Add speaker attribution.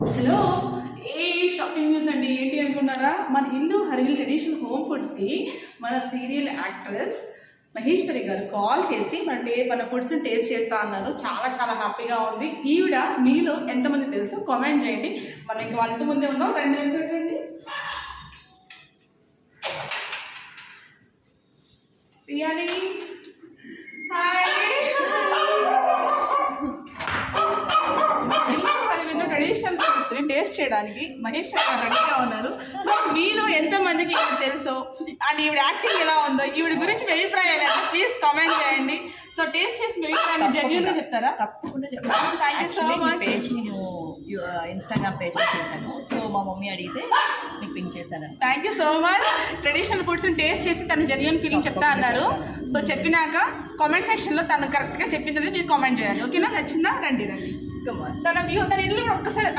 Speaker 1: Hello shopping news అండి. ఏంటి అనుకున్నారా, మన ఇల్లు హరివిల్ ట్రెడిషనల్ హోమ్ ఫుడ్స్కి మన సీరియల్ యాక్ట్రెస్ మహేశ్వరి గారు కాల్ చేసి మన ఫుడ్స్ని టేస్ట్ చేస్తా అన్నారు. చాలా చాలా హ్యాపీగా ఉంది. ఈవిడ మీలో ఎంతమంది తెలుసు కామెంట్ చేయండి. మనం ఇంక వాళ్ళ ఇంటి ముందే ఉన్నాం. రండి ప్రియాని, హాయ్. ట్రెడిషనల్ ఫుడ్స్ టేస్ట్ చేయడానికి మహేష్ గారు రెడీగా ఉన్నారు. సో మీలో ఎంతమందికి ఈవిడ తెలుసు అండ్ ఈవిడ యాక్టింగ్ ఎలా ఉందో, ఈవిడ గురించి మీ అభిప్రాయాలు ఎలా, ప్లీజ్ కామెంట్ చేయండి. సో టేస్ట్ చేసి మీ అభిప్రాయాన్ని జెన్యూన్ గా చెప్తారా?
Speaker 2: తప్పకుండా చెప్తాను.
Speaker 1: Thank you so much.
Speaker 2: Page నేను ఇన్స్టాగ్రామ్ పేజ్ చేశాను. సో మా మమ్మీ అడిగితే మీకు పింక్ చేశాను.
Speaker 1: Thank you so much. Traditional foods taste చేసి తన జెన్యూన్ ఫీలింగ్ చెప్తా అన్నారు. సో చెప్పినాక కామెంట్ సెక్షన్ లో తను కరెక్ట్ గా చెప్పిందని మీరు కామెంట్ చేయాలి. ఓకేనా? నచ్చిందా? రండి తన వ్యూ, తన ఇల్లు ఒక్కసారి